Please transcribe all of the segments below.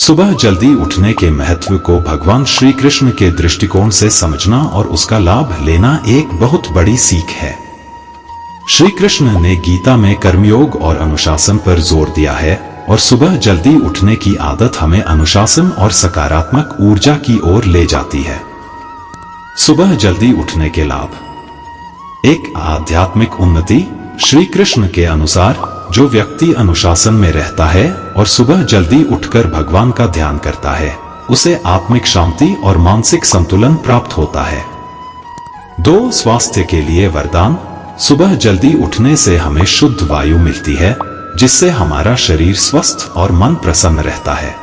सुबह जल्दी उठने के महत्व को भगवान श्री कृष्ण के दृष्टिकोण से समझना और उसका लाभ लेना एक बहुत बड़ी सीख है। श्री कृष्ण ने गीता में कर्मयोग और अनुशासन पर जोर दिया है और सुबह जल्दी उठने की आदत हमें अनुशासन और सकारात्मक ऊर्जा की ओर ले जाती है। सुबह जल्दी उठने के लाभ। एक, आध्यात्मिक उन्नति। श्री कृष्ण के अनुसार जो व्यक्ति अनुशासन में रहता है और सुबह जल्दी उठकर भगवान का ध्यान करता है, उसे आत्मिक शांति और मानसिक संतुलन प्राप्त होता है। 2, स्वास्थ्य के लिए वरदान। सुबह जल्दी उठने से हमें शुद्ध वायु मिलती है, जिससे हमारा शरीर स्वस्थ और मन प्रसन्न रहता है।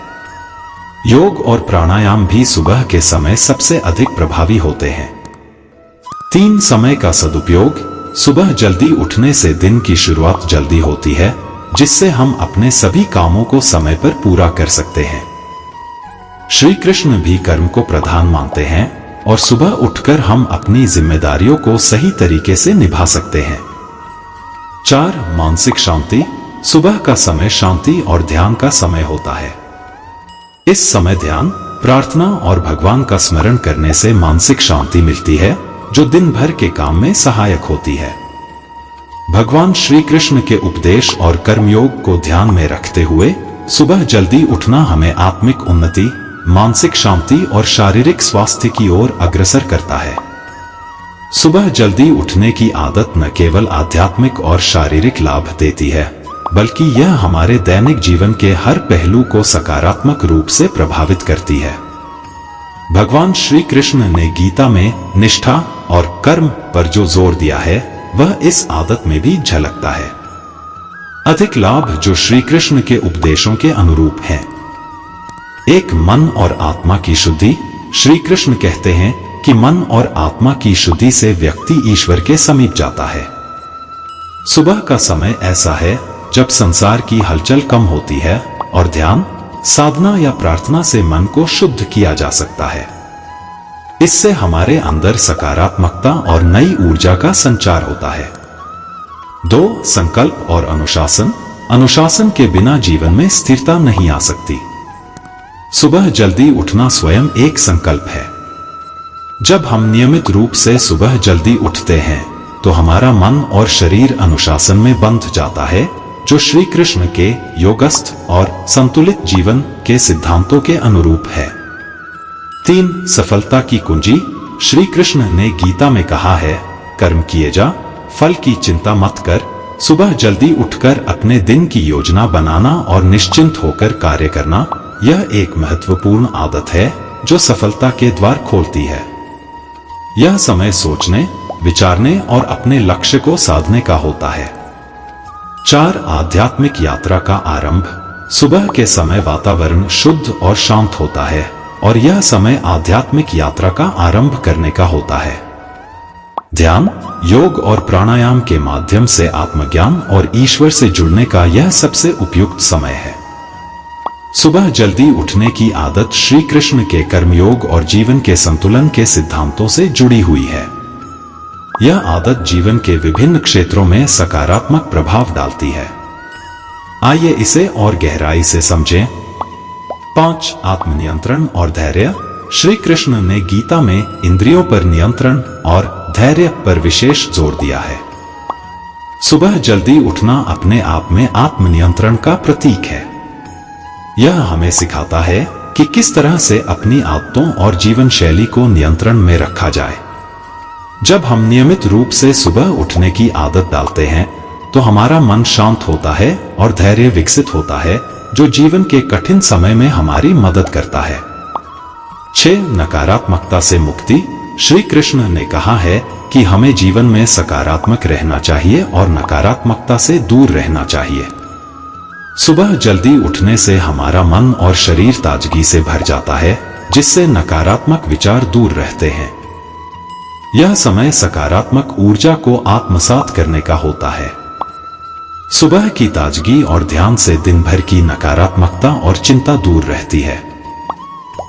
योग और प्राणायाम भी सुबह के समय सबसे अधिक प्रभावी होते हैं। 3, समय का सदुपयोग। सुबह जल्दी उठने से दिन की शुरुआत जल्दी होती है, जिससे हम अपने सभी कामों को समय पर पूरा कर सकते हैं। श्री कृष्ण भी कर्म को प्रधान मानते हैं और सुबह उठकर हम अपनी जिम्मेदारियों को सही तरीके से निभा सकते हैं। 4, मानसिक शांति। सुबह का समय शांति और ध्यान का समय होता है। इस समय ध्यान, प्रार्थना और भगवान का स्मरण करने से मानसिक शांति मिलती है, जो दिन भर के काम में सहायक होती है। भगवान श्री कृष्ण के उपदेश और कर्मयोग को ध्यान में रखते हुए सुबह जल्दी उठना हमें आत्मिक उन्नति, मानसिक शांति और शारीरिक स्वास्थ्य की ओर अग्रसर करता है। सुबह जल्दी उठने की आदत न केवल आध्यात्मिक और शारीरिक लाभ देती है, बल्कि यह हमारे दैनिक जीवन के हर पहलू को सकारात्मक रूप से प्रभावित करती है। भगवान श्री कृष्ण ने गीता में निष्ठा और कर्म पर जो जोर दिया है, वह इस आदत में भी झलकता है। अधिक लाभ जो श्री कृष्ण के उपदेशों के अनुरूप हैं। 1, मन और आत्मा की शुद्धि। श्री कृष्ण कहते हैं कि मन और आत्मा की शुद्धि से व्यक्ति ईश्वर के समीप जाता है। सुबह का समय ऐसा है जब संसार की हलचल कम होती है और ध्यान, साधना या प्रार्थना से मन को शुद्ध किया जा सकता है। इससे हमारे अंदर सकारात्मकता और नई ऊर्जा का संचार होता है। 2, संकल्प और अनुशासन। अनुशासन के बिना जीवन में स्थिरता नहीं आ सकती। सुबह जल्दी उठना स्वयं एक संकल्प है। जब हम नियमित रूप से सुबह जल्दी उठते हैं, तो हमारा मन और शरीर अनुशासन में बंध जाता है, जो श्री कृष्ण के योगस्थ और संतुलित जीवन के सिद्धांतों के अनुरूप है। 3, सफलता की कुंजी। श्री कृष्ण ने गीता में कहा है, कर्म किए जा, फल की चिंता मत कर। सुबह जल्दी उठकर अपने दिन की योजना बनाना और निश्चिंत होकर कार्य करना, यह एक महत्वपूर्ण आदत है जो सफलता के द्वार खोलती है। यह समय सोचने, विचारने और अपने लक्ष्य को साधने का होता है। 4, आध्यात्मिक यात्रा का आरंभ। सुबह के समय वातावरण शुद्ध और शांत होता है और यह समय आध्यात्मिक यात्रा का आरंभ करने का होता है। ध्यान, योग और प्राणायाम के माध्यम से आत्मज्ञान और ईश्वर से जुड़ने का यह सबसे उपयुक्त समय है। सुबह जल्दी उठने की आदत श्री कृष्ण के कर्मयोग और जीवन के संतुलन के सिद्धांतों से जुड़ी हुई है। यह आदत जीवन के विभिन्न क्षेत्रों में सकारात्मक प्रभाव डालती है। आइए इसे और गहराई से समझें। 5, आत्मनियंत्रण और धैर्य। श्री कृष्ण ने गीता में इंद्रियों पर नियंत्रण और धैर्य पर विशेष जोर दिया है। सुबह जल्दी उठना अपने आप में आत्मनियंत्रण का प्रतीक है। यह हमें सिखाता है कि किस तरह से अपनी आदतों और जीवन शैली को नियंत्रण में रखा जाए। जब हम नियमित रूप से सुबह उठने की आदत डालते हैं, तो हमारा मन शांत होता है और धैर्य विकसित होता है, जो जीवन के कठिन समय में हमारी मदद करता है। 6, नकारात्मकता से मुक्ति। श्री कृष्ण ने कहा है कि हमें जीवन में सकारात्मक रहना चाहिए और नकारात्मकता से दूर रहना चाहिए। सुबह जल्दी उठने से हमारा मन और शरीर ताजगी से भर जाता है, जिससे नकारात्मक विचार दूर रहते हैं। यह समय सकारात्मक ऊर्जा को आत्मसात करने का होता है। सुबह की ताजगी और ध्यान से दिन भर की नकारात्मकता और चिंता दूर रहती है।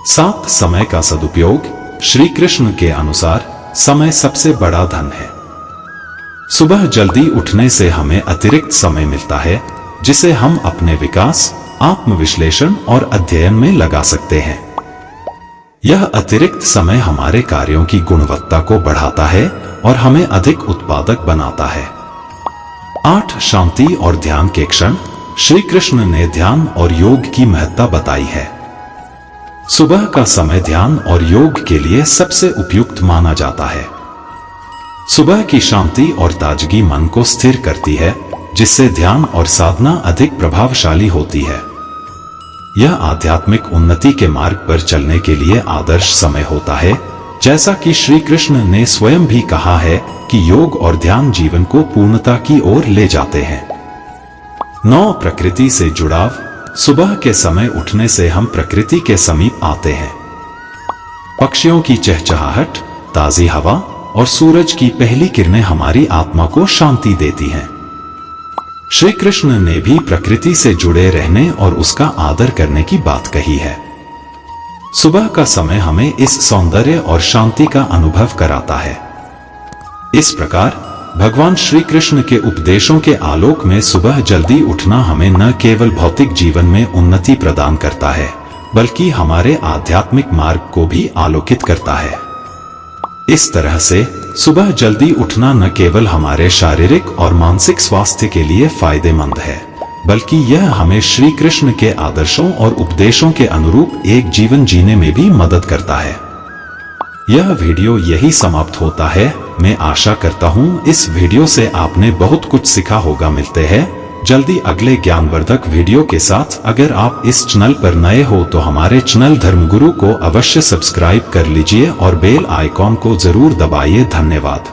7, समय का सदुपयोग। श्री कृष्ण के अनुसार समय सबसे बड़ा धन है। सुबह जल्दी उठने से हमें अतिरिक्त समय मिलता है, जिसे हम अपने विकास, आत्मविश्लेषण और अध्ययन में लगा सकते हैं। यह अतिरिक्त समय हमारे कार्यों की गुणवत्ता को बढ़ाता है और हमें अधिक उत्पादक बनाता है। 8 शांति और ध्यान के क्षण। श्री कृष्ण ने ध्यान और योग की महत्ता बताई है। सुबह का समय ध्यान और योग के लिए सबसे उपयुक्त माना जाता है। सुबह की शांति और ताजगी मन को स्थिर करती है, जिससे ध्यान और साधना अधिक प्रभावशाली होती है। यह आध्यात्मिक उन्नति के मार्ग पर चलने के लिए आदर्श समय होता है, जैसा कि श्री कृष्ण ने स्वयं भी कहा है कि योग और ध्यान जीवन को पूर्णता की ओर ले जाते हैं। 9 प्रकृति से जुड़ाव। सुबह के समय उठने से हम प्रकृति के समीप आते हैं। पक्षियों की चहचहाहट, ताजी हवा और सूरज की पहली किरणें हमारी आत्मा को शांति देती हैं। श्री कृष्ण ने भी प्रकृति से जुड़े रहने और उसका आदर करने की बात कही है। सुबह का समय हमें इस सौंदर्य और शांति का अनुभव कराता है। इस प्रकार भगवान श्री कृष्ण के उपदेशों के आलोक में सुबह जल्दी उठना हमें न केवल भौतिक जीवन में उन्नति प्रदान करता है, बल्कि हमारे आध्यात्मिक मार्ग को भी आलोकित करता है। इस तरह से सुबह जल्दी उठना न केवल हमारे शारीरिक और मानसिक स्वास्थ्य के लिए फायदेमंद है, बल्कि यह हमें श्री कृष्ण के आदर्शों और उपदेशों के अनुरूप एक जीवन जीने में भी मदद करता है। यह वीडियो यही समाप्त होता है। मैं आशा करता हूँ इस वीडियो से आपने बहुत कुछ सीखा होगा। मिलते हैं जल्दी अगले ज्ञानवर्धक वीडियो के साथ। अगर आप इस चैनल पर नए हो तो हमारे चैनल धर्मगुरु को अवश्य सब्सक्राइब कर लीजिए और बेल आइकॉन को जरूर दबाइए। धन्यवाद।